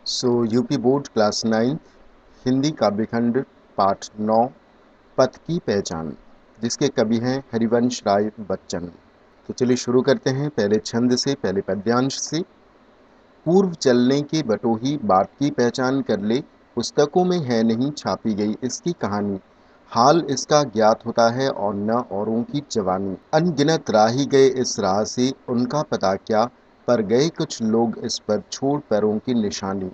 UP board class 9 Hindi काव्यखंड पाठ 9 पथ की पहचान, जिसके कवि हैं हरिवंश राय बच्चन। तो चलिए शुरू करते हैं पहले छंद से, पहले पद्यांश से। पूर्व चलने के बटोही बाट की पहचान कर ले, पुस्तकों में है नहीं छापी गई इसकी कहानी। हाल इसका ज्ञात होता है और न औरों की जवानी। अनगिनत राही गए इस राह से, उनका पता क्या, पर गए कुछ लोग इस पर छोड़ पैरों की निशानी।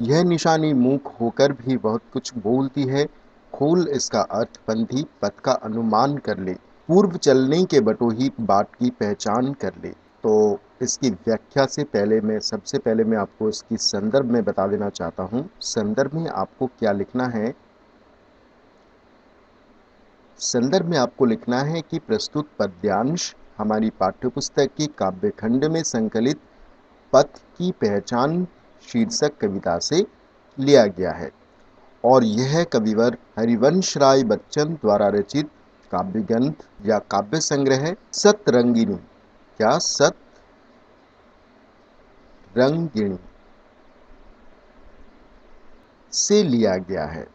यह निशानी मूक होकर भी बहुत कुछ बोलती है, खोल इसका अर्थ पंथी पथ का अनुमान कर ले। पूर्व चलने के बटोही बाट की पहचान कर ले। तो इसकी व्याख्या से पहले सबसे पहले मैं आपको इसकी संदर्भ में बता देना चाहता हूँ। संदर्भ में आपको क्या लिखना है? संदर्भ में आपको लिखना है कि प्रस्तुत पद्यांश हमारी पाठ्यपुस्तक की काव्यखंड में संकलित पथ की पहचान शीर्षक कविता से लिया गया है और यह कविवर हरिवंश राय बच्चन द्वारा रचित काव्यग्रंथ या काव्य संग्रह सतरंगिणी सतरंगिणी से लिया गया है।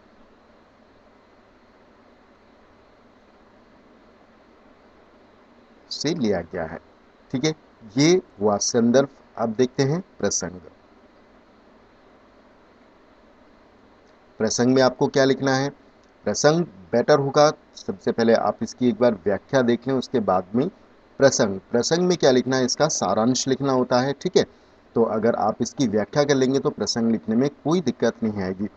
ठीक है, ये हुआ संदर्भ। अब देखते हैं प्रसंग। प्रसंग में आपको क्या लिखना है? प्रसंग बेटर होगा, सबसे पहले आप इसकी एक बार व्याख्या देख लें, उसके बाद में प्रसंग में क्या लिखना है, इसका सारांश लिखना होता है। ठीक है, तो अगर आप इसकी व्याख्या कर लेंगे तो प्रसंग लिखने में कोई दिक्कत नहीं आएगी।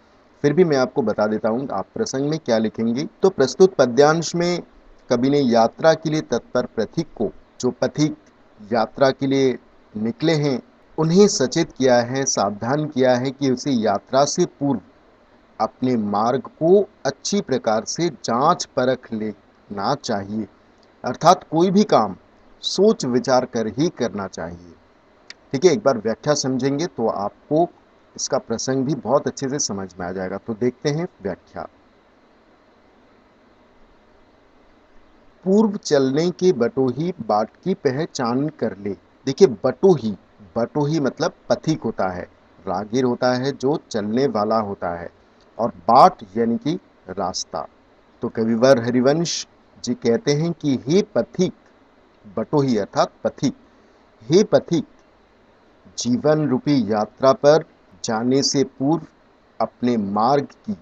फिर भी मैं आपको बता देता हूँ आप प्रसंग में क्या लिखेंगे। तो प्रस्तुत पद्यांश में कवि ने यात्रा के लिए तत्पर पथिक को, जो पथिक यात्रा के लिए निकले हैं, उन्हें सचेत किया है, सावधान किया है कि उसे यात्रा से पूर्व अपने मार्ग को अच्छी प्रकार से जांच परख लेना चाहिए। अर्थात कोई भी काम सोच विचार कर ही करना चाहिए। ठीक है, एक बार व्याख्या समझेंगे तो आपको इसका प्रसंग भी बहुत अच्छे से समझ में आ जाएगा। तो देखते हैं व्याख्या। पूर्व चलने के बटोही बाट की पहचान कर ले। देखिए, बटोही, बटोही मतलब पथिक होता है, रागीर होता है, जो चलने वाला होता है, और बाट यानी कि रास्ता। तो कविवर हरिवंश जी कहते हैं कि हे पथिक, बटोही अर्थात पथिक, हे पथिक, जीवन रूपी यात्रा पर जाने से पूर्व अपने मार्ग की,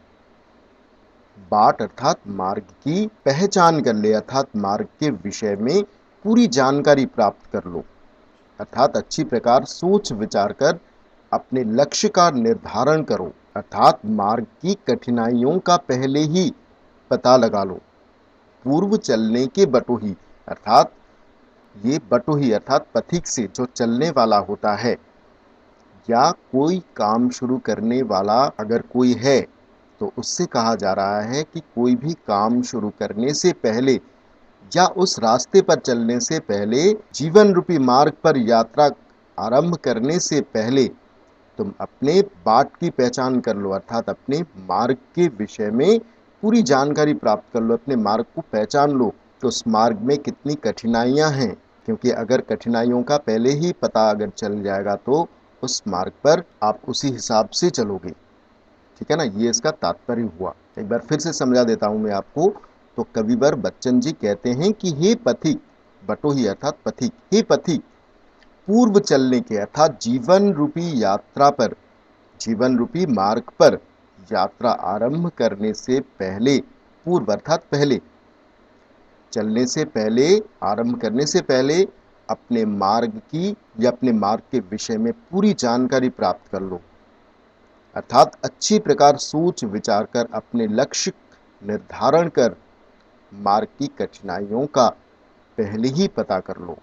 बाट अर्थात मार्ग की पहचान कर ले, अर्थात मार्ग के विषय में पूरी जानकारी प्राप्त कर लो। अर्थात अच्छी प्रकार सोच विचार कर अपने लक्ष्य का निर्धारण करो। अर्थात मार्ग की कठिनाइयों का पहले ही पता लगा लो। पूर्व चलने के बटोही, अर्थात ये बटोही अर्थात पथिक से जो चलने वाला होता है, या कोई काम शुरू करने वाला अगर कोई है तो उससे कहा जा रहा है कि कोई भी काम शुरू करने से पहले या उस रास्ते पर चलने से पहले, जीवन रूपी मार्ग पर यात्रा आरंभ करने से पहले तुम अपने बाट की पहचान कर लो। अर्थात अपने मार्ग के विषय में पूरी जानकारी प्राप्त कर लो, अपने मार्ग को पहचान लो तो उस मार्ग में कितनी कठिनाइयां हैं, क्योंकि अगर कठिनाइयों का पहले ही पता अगर चल जाएगा तो उस मार्ग पर आप उसी हिसाब से चलोगे। ठीक है ना, ये इसका तात्पर्य हुआ। एक बार फिर से समझा देता हूं मैं आपको। तो कविवर बच्चन जी कहते हैं कि हे पथिक, बटोही अर्थात पथिक, हे पथिक, पूर्व चलने के अर्थात जीवन रूपी यात्रा पर, जीवन रूपी मार्ग पर यात्रा आरंभ करने से पहले, पूर्व अर्थात पहले, चलने से पहले, आरंभ करने से पहले अपने मार्ग की या अपने मार्ग के विषय में पूरी जानकारी प्राप्त कर लो। अर्थात अच्छी प्रकार सोच विचार कर अपने लक्ष्य निर्धारण कर मार्ग की कठिनाइयों का पहले ही पता कर लो।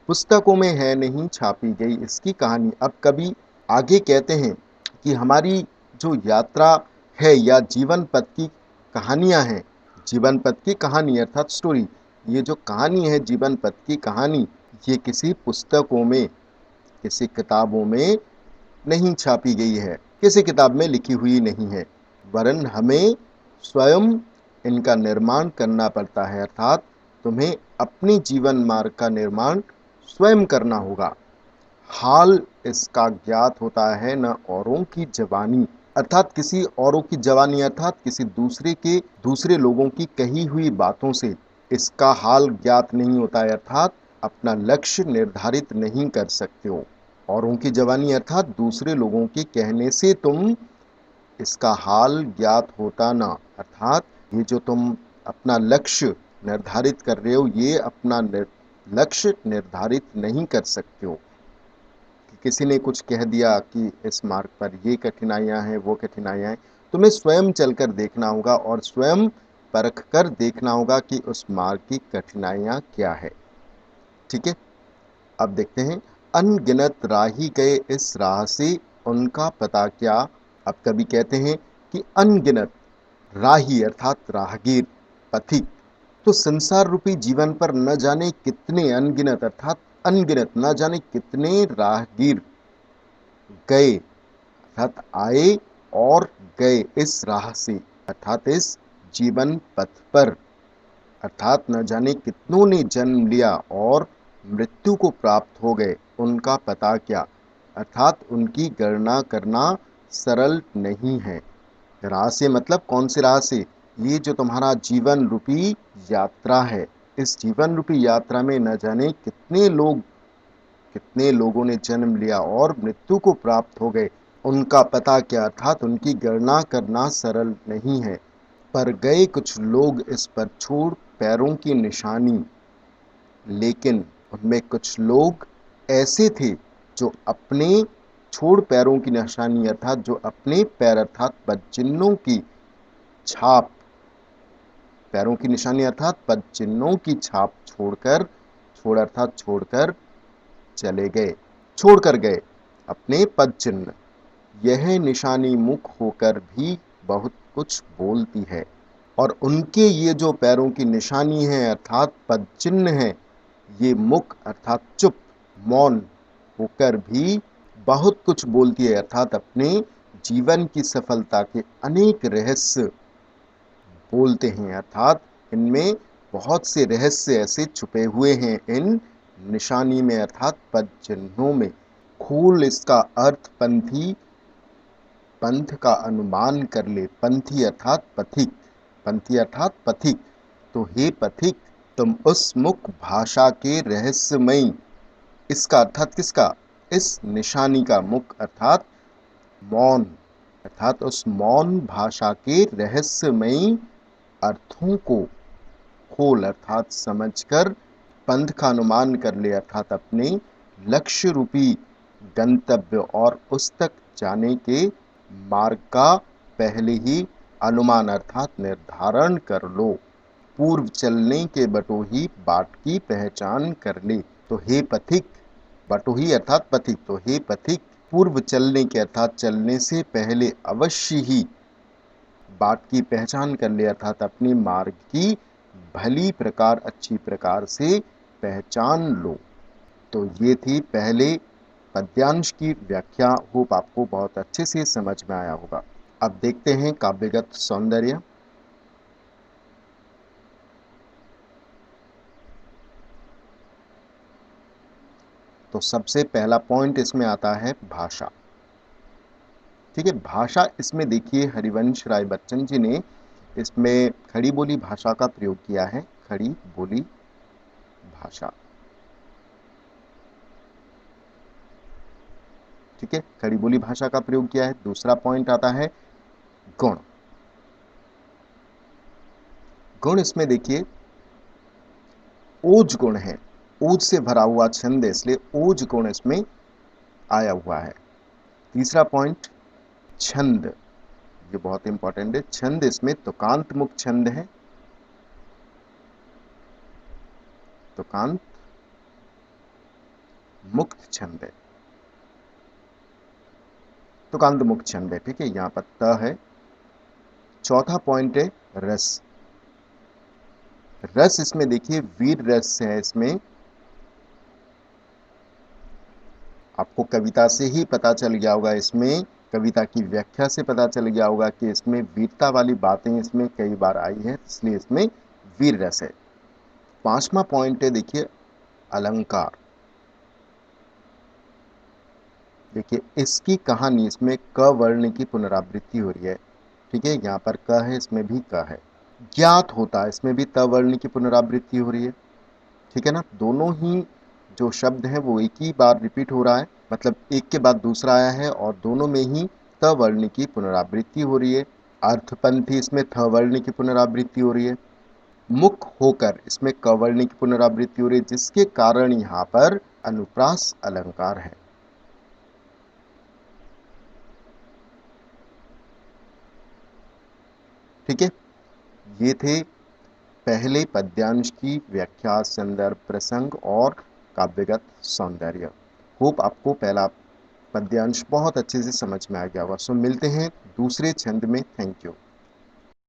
पुस्तकों में है नहीं छापी गई इसकी कहानी। अब कवि आगे कहते हैं कि हमारी जो यात्रा है या जीवन पथ की कहानियां हैं, जीवन पथ की कहानी अर्थात स्टोरी, ये जो कहानी है जीवन पथ की कहानी, ये किसी पुस्तकों में, किसी किताबों में नहीं छापी गई है, किसी किताब में लिखी हुई नहीं है, वरन हमें स्वयं इनका निर्माण करना पड़ता है। अर्थात तुम्हें अपनी जीवन मार्ग का निर्माण स्वयं करना होगा। हाल इसका ज्ञात होता है न औरों की जवानी, अर्थात किसी औरों की जवानी अर्थात किसी दूसरे लोगों की कही हुई बातों से इसका हाल ज्ञात नहीं होता है, अर्थात अपना लक्ष्य निर्धारित नहीं कर सकते हो। औरों की जवानी अर्थात दूसरे लोगों के कहने से तुम इसका हाल ज्ञात होता ना, अर्थात ये जो तुम अपना लक्ष्य निर्धारित कर रहे हो ये अपना लक्ष्य निर्धारित नहीं कर सकते हो। कि किसी ने कुछ कह दिया कि इस मार्ग पर ये कठिनाइयां हैं वो कठिनाइयां हैं, तुम्हें स्वयं चलकर देखना होगा और स्वयं परख कर देखना होगा कि उस मार्ग की कठिनाइयां क्या है। ठीक है, अब देखते हैं, अनगिनत राही गए इस राह से उनका पता क्या। अब कभी कहते हैं कि अनगिनत राही अर्थात राहगीर, पथिक, तो संसार रूपी जीवन पर न जाने कितने अनगिनत अर्थात अनगिनत न जाने कितने राहगीर गए अर्थात आए और गए इस राह से अर्थात इस जीवन पथ पर, अर्थात न जाने कितनों ने जन्म लिया और मृत्यु को प्राप्त हो गए, उनका पता क्या, अर्थात उनकी गणना करना सरल नहीं है। राह से मतलब कौन से राह से, ये जो तुम्हारा जीवन रूपी यात्रा है, इस जीवन रूपी यात्रा में न जाने कितने लोगों ने जन्म लिया और मृत्यु को प्राप्त हो गए, उनका पता क्या, अर्थात उनकी गणना करना सरल नहीं है। पर गए कुछ लोग इस पर छोड़ पैरों की निशानी, लेकिन उनमें कुछ लोग ऐसे थे जो अपने छोड़ पैरों की निशानी अर्थात जो अपने पैर अर्थात पदचिन्हों की छाप, पैरों की निशानी अर्थात पदचिन्हों की छाप छोड़कर चले गए, छोड़कर गए अपने पद चिन्ह। यह निशानी मुख होकर भी बहुत कुछ बोलती है, और उनके ये जो पैरों की निशानी है अर्थात पद चिन्ह है, ये मुख अर्थात चुप, मौन होकर भी बहुत कुछ बोलती है, अर्थात अपने जीवन की सफलता के अनेक रहस्य बोलते हैं, अर्थात इनमें बहुत से रहस्य ऐसे छुपे हुए हैं इन निशानी में अर्थात पद चिन्हों में। खूल इसका अर्थ पंथी, पंथ का अनुमान कर ले, पंथी अर्थात पथिक, पंथी अर्थात पथिक, तो हे पथिक तुम उस मुख भाषा के रहस्यमयी, इसका अर्थात किसका, इस निशानी का, मुख अर्थात मौन, अर्थात उस मौन भाषा के रहस्यमयी अर्थों को खोल अर्थात समझकर पंथ का अनुमान कर ले, अर्थात अपने लक्ष्य रूपी गंतव्य और उस तक जाने के मार्ग का पहले ही अनुमान अर्थात निर्धारण कर लो। पूर्व चलने के बटोही बाट की पहचान कर ले, तो हे पथिक, बटोही अर्थात पथिक, तो हे पथिक पूर्व चलने के अर्थात चलने से पहले अवश्य ही बाट की पहचान कर ले, अर्थात अपने मार्ग की भली प्रकार अच्छी प्रकार से पहचान लो। तो ये थी पहले पद्यांश की व्याख्या, होप आपको बहुत अच्छे से समझ में आया होगा। अब देखते हैं काव्यगत सौंदर्य। तो सबसे पहला पॉइंट इसमें आता है भाषा। ठीक है, भाषा इसमें देखिए हरिवंश राय बच्चन जी ने इसमें खड़ी बोली भाषा का प्रयोग किया है, खड़ी बोली भाषा। ठीक है, खड़ी बोली भाषा का प्रयोग किया है। दूसरा पॉइंट आता है गुण। गुण इसमें देखिए ओज गुण है, ओज से भरा हुआ छंद है, इसलिए ओज गुण इसमें आया हुआ है। तीसरा पॉइंट छंद, ये बहुत इंपॉर्टेंट है, छंद इसमें तुकांत मुक्त छंद है, तुकांत मुक्त छंद है, तुकांत मुक्त छंद है। ठीक है, यहां पर त है। चौथा पॉइंट है रस। रस इसमें देखिए वीर रस है, इसमें आपको कविता से ही पता चल गया होगा, इसमें कविता की व्याख्या से पता चल गया होगा कि इसमें वीरता वाली बातें इसमें कई बार आई है, इसलिए इसमें वीर रस है। पांचवा पॉइंट है देखिए अलंकार। देखिए इसकी कहानी, इसमें क वर्ण की पुनरावृत्ति हो रही है। ठीक है, यहाँ पर क है, इसमें भी क है। ज्ञात होता है, इसमें भी त वर्ण की पुनरावृत्ति हो रही है। ठीक है ना, दोनों ही जो शब्द है वो एक ही बार रिपीट हो रहा है, मतलब एक के बाद दूसरा आया है और दोनों में ही त वर्ण की पुनरावृत्ति हो रही है। अर्थपंथी, इसमें थ वर्ण की पुनरावृत्ति हो रही है। मुख होकर, इसमें क वर्ण की पुनरावृत्ति हो रही है, जिसके कारण यहाँ पर अनुप्रास अलंकार है। ठीक है, ये थे पहले पद्यांश की व्याख्या, संदर्भ, प्रसंग और काव्यगत सौंदर्य। होप आपको पहला पद्यांश बहुत अच्छे से समझ में आ गया होगा। सो मिलते हैं दूसरे छंद में। Thank you.